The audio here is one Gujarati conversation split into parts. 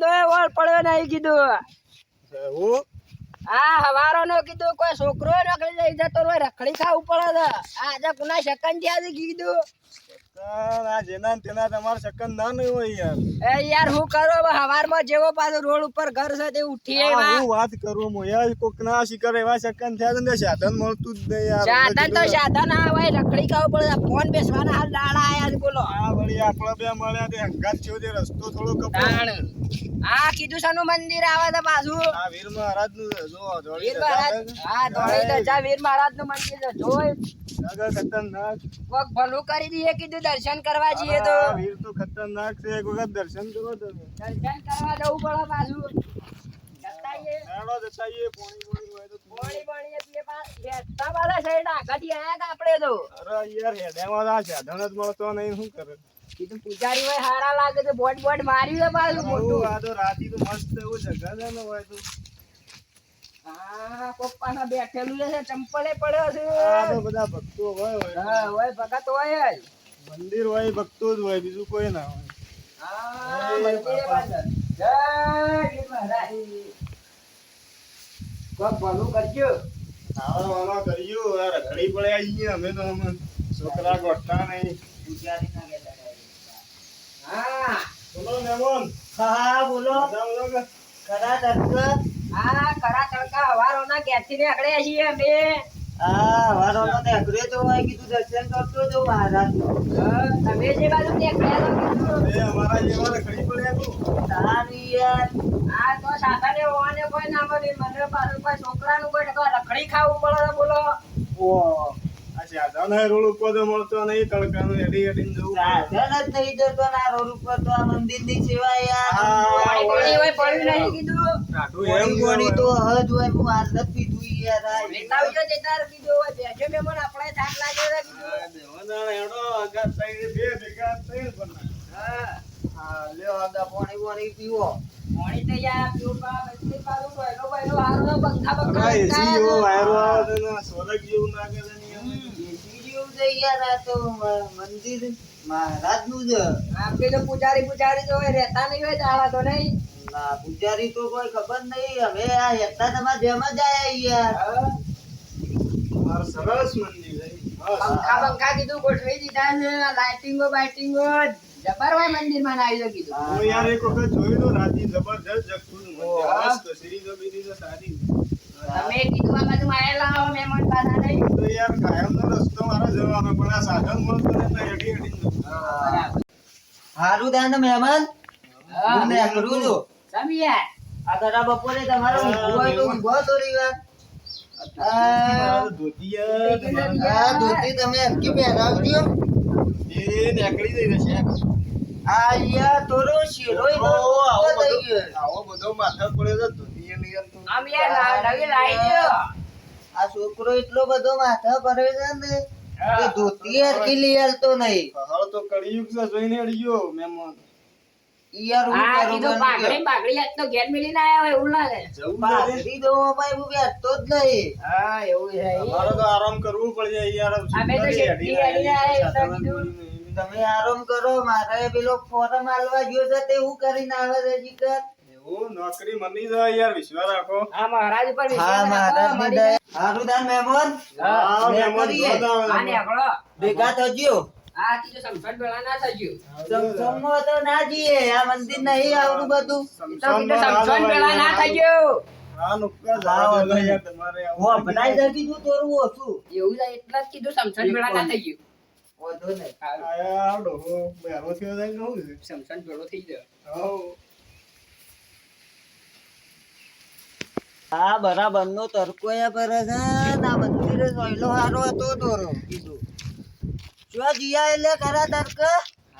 ધંધો વળ પડ્યો નહીં કીધું. હું હા હવારો નો કીધું કોઈ છોકરો રખડી લઈ જતો હોય રખડી ખાવું પડે છે. આજે કુના સેકન્ડ થયા કીધું. આ જેના ને તેના તમારે સેકન્ડ ના નહીં હોય યાર. એ યાર હું કરો હવારમાં જેવો પાછો રોડ ઉપર ઘર છે તે ઉઠી હું વાત કરું હું યાર કોક ના શિકાર એવા સેકન્ડ થયા છે ને સાધન મળતું જ નહીં યાર. સાધન તો સાધન આ હોય રખડી ખાવું પડે. ફોન બેસવાના હાલ દાડા આયા છે બોલો. આ વળી આપડે બે મળ્યા તે હંગાત થયો તે રસ્તો થોડો કપાયો. આ કીધું શાનું મંદિર આવે છે પાછું? આ વીર મહારાજ નું જો વીર મહારાજ. હા ધોળી ધજા વીર મહારાજ નું મંદિર છે. જોઈ ખતરનાક કોક ભલું કરી દઈએ કીધું દર્શન કરવા જઈએ તો. વીર તો ખતરનાક છે. એક વખત દર્શન કરો તમે. દર્શન કરવા જવું પડે પાછું. હેડો જતાઈએ પોણી હોય તો પાણી પાણી એટલે હેઠા વાળા સાઈડ આગળથી આયા કે આપણે તો. અરે યાર હેડેમાં આ સાધન જ મળતો નહીં શું કરે. કીધું પૂજારી હોય હારા લાગે છે. બોટ બોટ માર્યું છે પાછું મોટું. આ તો રાતી તો મસ્ત એવું જગા છે ને હોય તો. હા કોક પાછા બેઠેલું છે ચંપલે પડ્યો છે. આ તો બધા ભક્તો હોય હા હોય ભગત હોય જ. મંદિર હોય ભક્તો જ હોય બીજું કોઈ ના હોય. હા મંદિરે પાછળ. જય વીર મહારાજ. કોક ભલું કરજો. આવા મામા કર્યું આ રખડી પડ્યા અહીંયા અમે તો અમે છોકરા ગોઠતા નહીં. પૂજારી ના ગેલા. હા બોલો મેમોન. હા બોલો બોલો ખરા દર્શક. હા કરા તડકા હવારોના ઘેરથી ને આગળ છીએ અમે. હા વારોનો ને અઘરે તો હોય કીધું દર્શન કરતો જો મહારાજ નો. તમે જે બાજુ નીકળ્યા તો કીધું. એ અમારા જેવા રખડી પડ્યા તું. તારી યાર આ તો સાધાને હોવાને કોઈ ના મળે. મને પાછું કોઈ છોકરાનું કોઈ રખડી ખાવું પડે બોલો. ઓ આ સાધન હે રોડ ઉપર તો મળતો નહીં. તડકાનું હેડી હેડીને જવું પડે. સાધન જ નહીં જતો ના રોડ ઉપર તો આ મંદિર ની સેવા યાર. પાણી પાણી હોય પડ્યું નહીં કીધું. રાઠું એમ પાણી પાણી તો હજ હોય હું આદત પીધું યાર આ. લેતા આવજો જતા કીધું હોય બેઠો મેમન આપણે થાક લાગે છે કીધું. દેવાના હેડો અગાત સાઈડ બે ભેગા થઈને પણ. હા હા લ્યો આદા પાણી પાણી પીવો. પાણી તો યાર પીવું પા બધી પાછું પહેલો પહેલો હારો પંખા હા પંખા એસી જેવો વાયરો આવે છે ને સ્વર્ગ જેવું લાગે છે ને એમ. એસી જેવું છે યાર આ તો મંદિર મહારાજ નું છે. આપણે તો પૂજારી તો હોય રહેતા નહીં હોય દાડા તો નહીં. ના પૂજારી તો કોઈ ખબર નહીં. હવે આ હેતા તમારા જેમ જ આયા યાર. મારું સરસ મંદિર છે. પંખા કીધું ગોઠવી દીધા છે. લાઇટિંગો બાઇટિંગો જબર હોય મંદિર માં આવી કીધું. હું યાર એક વખત જોયું તો રાતી જબરજસ્ત જગતું મંદિર. મસ્ત સિરીઝો બીરીઝો સારી. તમે કીધું આ બાજુ આયેલા હો મહેમાન પાછા નહીં. તો યાર કાયમનો રસ્તો મારે જવાનો પણ આ સાધન મળતું નહીં તો હેડી હેડી જવું. હારું દાન મહેમાન હું ને કરું છું. સમજ્યા? આ તારા બપોરે તમારો ઊંઘો હોય તો ઊંઘો થોડી વાર. મારો ધોતી આ ધોતી તમે હરકી પહેરાવજો. એ નીકળી જઈ રહેશે. આ યાર થોડો શીરોય તો ઊભો થઈ ગયો. આવો બધો માથા પડે છે ધોતી એની યાર તો. આમ યાર નવી લાઈ દો. આ છોકરો એટલો બધો માથા ભરે છે ને કે ધોતી હરકી લઈ આલતો નહીં. હાલ તો કળિયુગ છે જોઈને અડ્યો મહેમાન. યાર હું આ કરું કીધું પાઘડી આજ તો ઘેર મિલીને આયા હોય એવું લાગે. જવું નથી. પાઘડી દો ભાઈ હું બેઠતો જ નહીં. હા એવું છે. અમારે તો આરામ કરવું પડે યાર. અમે તો શેઠી હેડીને આયા એટલે કીધું. તમે આરામ કરો. મારે પેલો ફોરમ આલવા ગયો છે તે હું કરીને આવે છે જીકર. એવું નોકરી મળી જાય યાર વિશ્વાસ રાખો. આ મહારાજ ઉપર હા વિશ્વાસ મહારાજ રાખો, ની મળી દયા. જાય. હારું દાન મહેમાન હા લે મહેમાન કરીએ. જોરદાર આ નેકળો. ભેગા થજો. આ કીધું સમસણ પેલા ના થયું. સમસમમાં તો ના જઈએ. આ મંદિર નહીં આવડું બધું. તો કીધું સમસણ પેલા ના થયું. હા નુક્કા જવા દો યાર તમારે આવું. હું બનાઈ દકી તું થોડું ઓછું. એવું છે એટલે જ કીધું સમસણ પેલા ના થયું. વધુ નહીં. આયા આવડો હો બેરો થયો જાય કહું છે. સમસણ પેલો થઈ ગયો. હાઉ. આ બરાબર નો તરકો ભરે છે ને આ મંદિરે સોયલો હારો હતો દોરો કીધું. જો જીયા એટલે ખરા તરક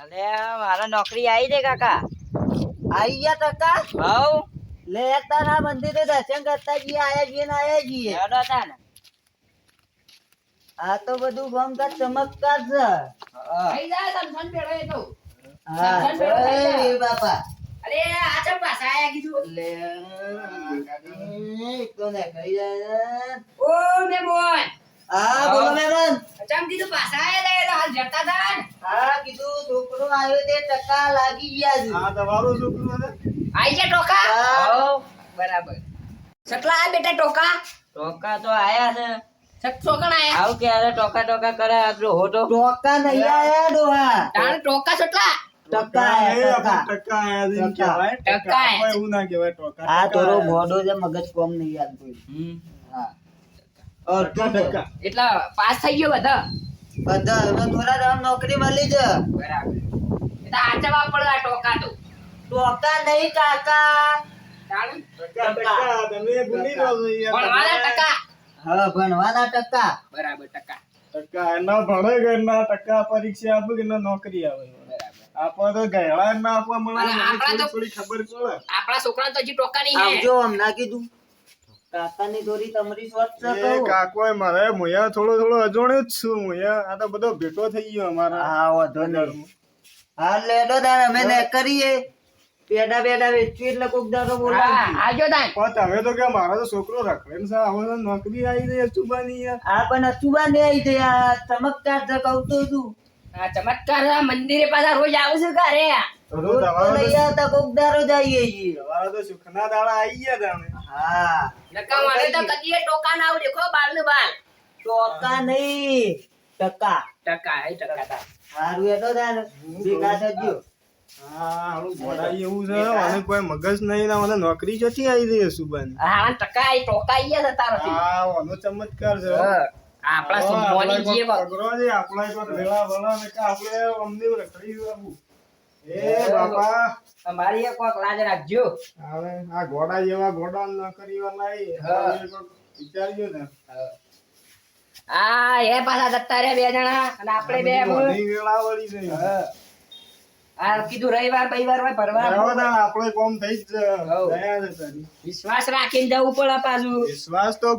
અલે મારા નોકરી આવી છે કાકા. આઈ ગયા ટકા. હવ લે તારા મંદિરે દર્શન કરતા જઈએ. આયા છીએ. હેડો તા ને. આ તો બધું ગમગત ચમત્કાર છે. થઈ જાય સમસણ પેલો એ તો. હા જય બાપા. અરે આ ચમ પાછા આયા કીધું. લે તો ને કહી જાય. ઓ મેમોન. હા બોલો મહેમાન. ચમ કીધું પાછા આયા લે હાલ જતા તા ને. હા કીધું છોકરો આવ્યો તે ટકા લાગી ગયા છે. આ તમારું છોકરું છે? આઈ જા ટોકા હા. હો બરાબર સટલા આ બેટા ટોકા ટોકા તો આયા છે. છોકણ આયા આવ ક્યારે ટોકા ટોકા કરે આટલો હોટો. ટોકા નહીં આયા ડોહા. તાણ ટોકા સટલા ટકા આયા ટકા. ટકા આયા છે એમ ટકા. કહેવાય. ટકા ટકા આયા કોઈ એવું ના કહેવાય ટોકા. આ ટકા થોડો આયા. મોઢો છે મગજ કોમ નહીં આવતું. હા ટકા, ટકા. એટલે પાસ થઈ ગયો બધા બધા હવે થોડા દામ નોકરી મળી છે. બરાબર એટલે આચવા પડે આ ટોકા તો ટોકા નહીં કાકા. તાણ ટકા, ટકા. તમે ભૂલી જાઓ છો યાર. ભણવાના ટકા હા ભણવાના ટકા. બરાબર ટકા ટકા એના ભણે કે ના ટકા પરીક્ષા આપે કે ના નોકરી આવે. બરાબર આપવા તો ગયડા ના આપવા મળે. અને મને આપણા તો- થોડી ખબર પડે. આપણા છોકરા તો હજી ટોકા નહીં હે આવજો હમણાં કીધું. કાકાની થોડી તમારી સ્વચ્છ એ કહું. કાકોય મારે મુયા થોડો અજોણ્યો જ છું મુયા. આ તો બધો ભેટો થઈ ગયો અમારા. હા વાંધો નહીં. હા લેડો તાર અમે ને કરીએ. પેડા બેડા વેચી એટલે કોક દાડો હા બોલાવી. આવજો તાણ પણ તમે તો કે મારો તો છોકરો રખડે છે હવે તો નોકરી આવી ગઈ અચુબાની યાર. આ પણ અચુબા ને આવી છે આ ચમકદાર છે કહું તો છું. આ ચમત્કાર આ મંદિરે પાછા રોજ આવું છું ઘરે તો રોજ તો તમારો લઈ આવતા કોક દાડો જઈએ છીએ. તમારા તો સુખના દાડા આવી ગયા તમે. હા નકા મને તો કદીએ ટોકા ના આવું દેખો બાલ નું બાલ ટોકા નહીં ટકા. ટકા એ ટકા તા હારું એતો તાર ભેગા થજો. હા હાલું ભણાઈ એવું છે અને કોઈ મગજ નહીં ના મને નોકરી ક્યાંથી આવી ગઈ અચુબાની. હા ટકા એ ટોકા ઈ છે તારોથી હા આનો ચમત્કાર છે હો. આપણા હવે સુમોની આપણે જે કોઈ પગરો છે, આપણે કોઈ વેળા વળા ને કે આપણે અમને રખડી જવું. એ બાપા અમારી એક કોક લાજ રાખજો હવે આ ઘોડા જેવા ઘોડા નોકરી વાળા હા. વિચારજો ને. આ એ પાછા જતા રહ્યા બે જણા અને આપણે બે બધી વેળા વળી છે. આ કીધું રવિવાર બૈવાર હોય ભરવા બરાબર ને, આપણે કોમ થઈ જ હઉ. ગયા છે તારી. વિશ્વાસ રાખીને જવું પડે પાછું વિશ્વાસ તો